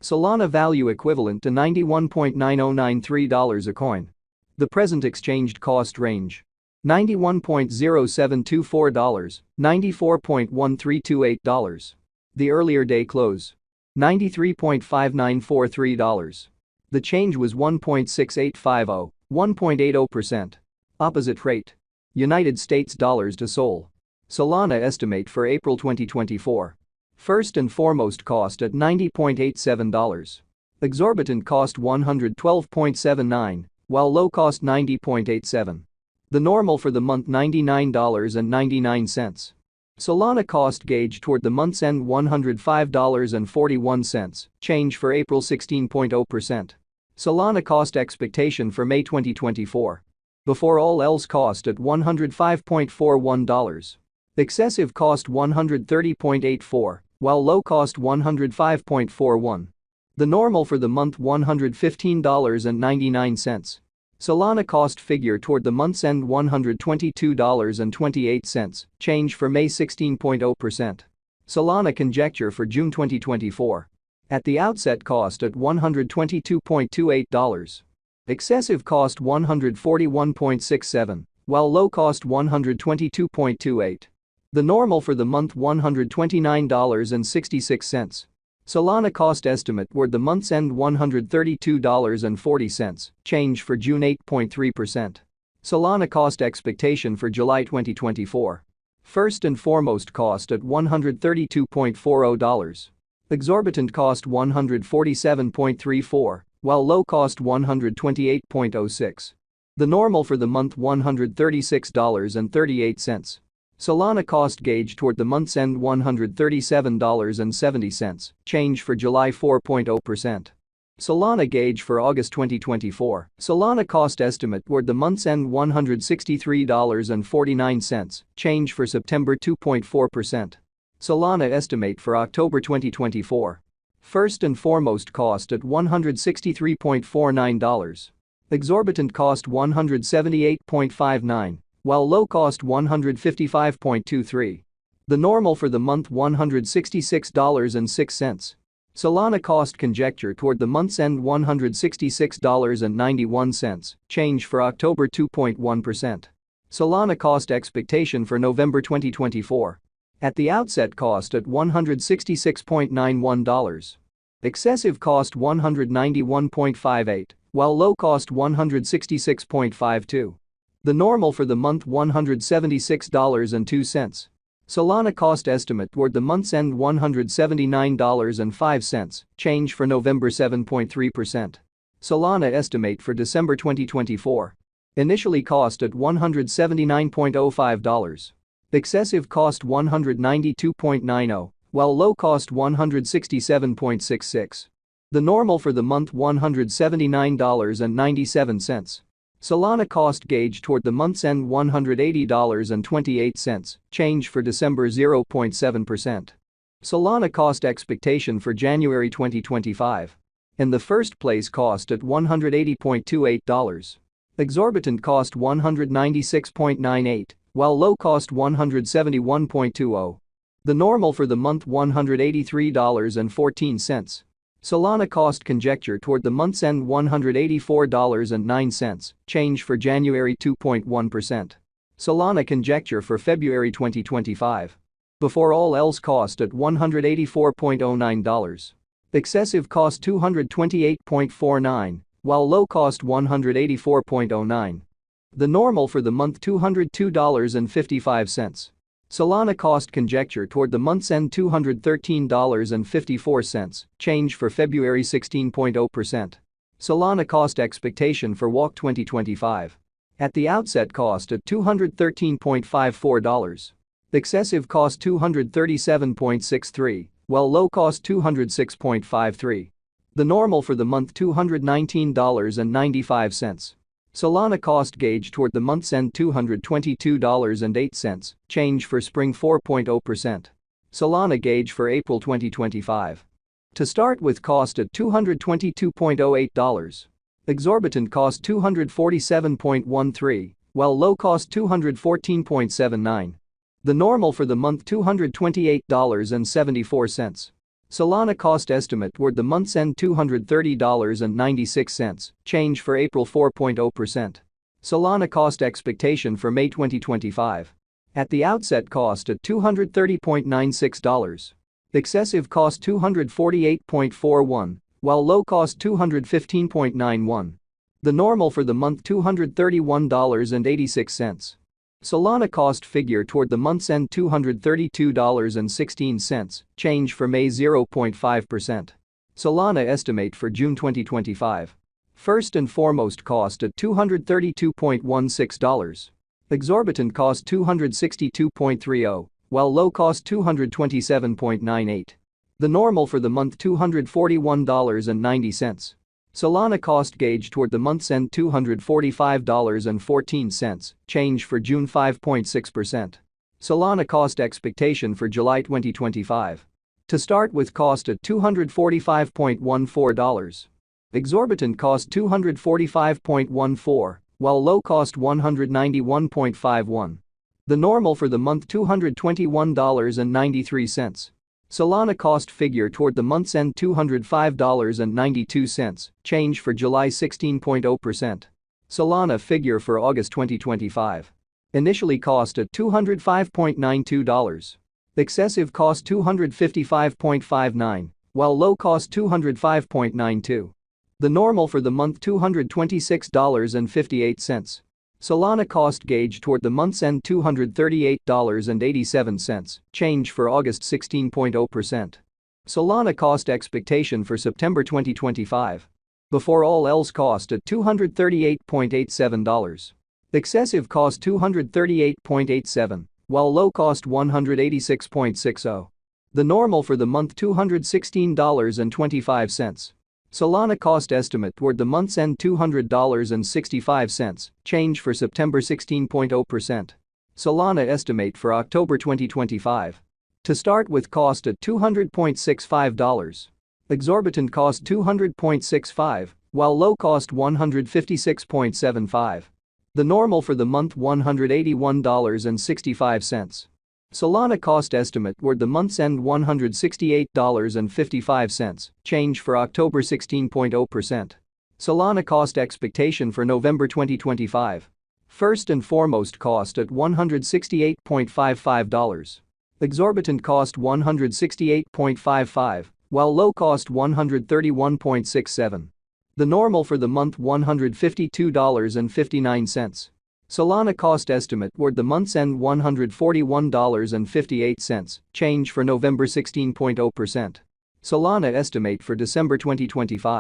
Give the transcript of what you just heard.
Solana value equivalent to $91.9093 a coin. The present exchanged cost range: $91.0724, $94.1328. The earlier day close: $93.5943. The change was 1.6850, 1.80%. Opposite rate: United States dollars to Sol. Solana estimate for April 2024. First and foremost cost at $90.87. Exorbitant cost $112.79, while low cost $90.87. The normal for the month $99.99. Solana cost gauge toward the month's end $105.41, change for April 16.0%. Solana cost expectation for May 2024. Before all else cost at $105.41. Excessive cost $130.84, while low cost $105.41. The normal for the month $115.99. Solana cost figure toward the month's end $122.28, change for May 16.0%. Solana conjecture for June 2024. At the outset cost at $122.28. Excessive cost $141.67, while low cost $122.28. The normal for the month $129.66. Solana cost estimate toward the month's end $132.40, change for June 8.3%. Solana cost expectation for July 2024. First and foremost cost at $132.40. Exorbitant cost $147.34, while low cost $128.06. The normal for the month $136.38. Solana cost gauge toward the month's end $137.70, change for July 4.0%. Solana gauge for August 2024. Solana cost estimate toward the month's end $163.49, change for September 2.4%. Solana estimate for October 2024. First and foremost cost at $163.49. Exorbitant cost $178.59, while low cost $155.23. The normal for the month $166.06. Solana cost conjecture toward the month's end $166.91, change for October 2.1%. Solana cost expectation for November 2024. At the outset cost at $166.91. Excessive cost $191.58, while low cost $166.52. The normal for the month $176.02. Solana cost estimate toward the month's end $179.05, change for November 7.3%. Solana estimate for December 2024. Initially cost at $179.05. Excessive cost $192.90, while low cost $167.66. The normal for the month $179.97. Solana cost gauge toward the month's end $180.28, change for December 0.7%. Solana cost expectation for January 2025. In the first place cost at $180.28. Exorbitant cost $196.98, while low cost $171.20. The normal for the month $183.14. Solana cost conjecture toward the month's end $184.09, change for January 2.1%. Solana conjecture for February 2025. Before all else cost at $184.09. Excessive cost $228.49, while low cost $184.09. The normal for the month $202.55. Solana cost conjecture toward the month's end $213.54, change for February 16.0%. Solana cost expectation for WALC 2025. At the outset cost at $213.54. Excessive cost $237.63, while low cost $206.53. The normal for the month $219.95. Solana cost gauge toward the month's end $222.08, change for spring 4.0%. Solana gauge for April 2025. To start with cost at $222.08. Exorbitant cost $247.13, while low cost $214.79. The normal for the month $228.74. Solana cost estimate toward the month's end $230.96, change for April 4.0%. Solana cost expectation for May 2025. At the outset cost at $230.96. Excessive cost $248.41, while low cost $215.91. The normal for the month $231.86. Solana cost figure toward the month's end $232.16, change for May 0.5%. Solana estimate for June 2025. First and foremost cost at $232.16. Exorbitant cost $262.30, while low cost $227.98. The normal for the month $241.90. Solana cost gauge toward the month's end $245.14, change for June 5.6%. Solana cost expectation for July 2025. To start with cost at $245.14. Exorbitant cost $245.14, while low cost $191.51. The normal for the month $221.93. Solana cost figure toward the month's end $205.92, change for July 16.0%. Solana figure for August 2025. Initially cost at $205.92. Excessive cost $255.59, while low cost $205.92. The normal for the month $226.58. Solana cost gauge toward the month's end $238.87, change for August 16.0%. Solana cost expectation for September 2025. Before all else cost at $238.87. Excessive cost $238.87, while low cost $186.60. The normal for the month $216.25. Solana cost estimate toward the month's end $200.65, change for September 16.0%. Solana estimate for October 2025. To start with cost at $200.65. Exorbitant cost $200.65, while low cost $156.75. The normal for the month $181.65. Solana cost estimate toward the month's end $168.55, change for October 16.0%. Solana cost expectation for November 2025. First and foremost cost at $168.55. Exorbitant cost $168.55, while low cost $131.67. The normal for the month $152.59. Solana cost estimate toward the month's end $141.58, change for November 16.0%. Solana estimate for December 2025.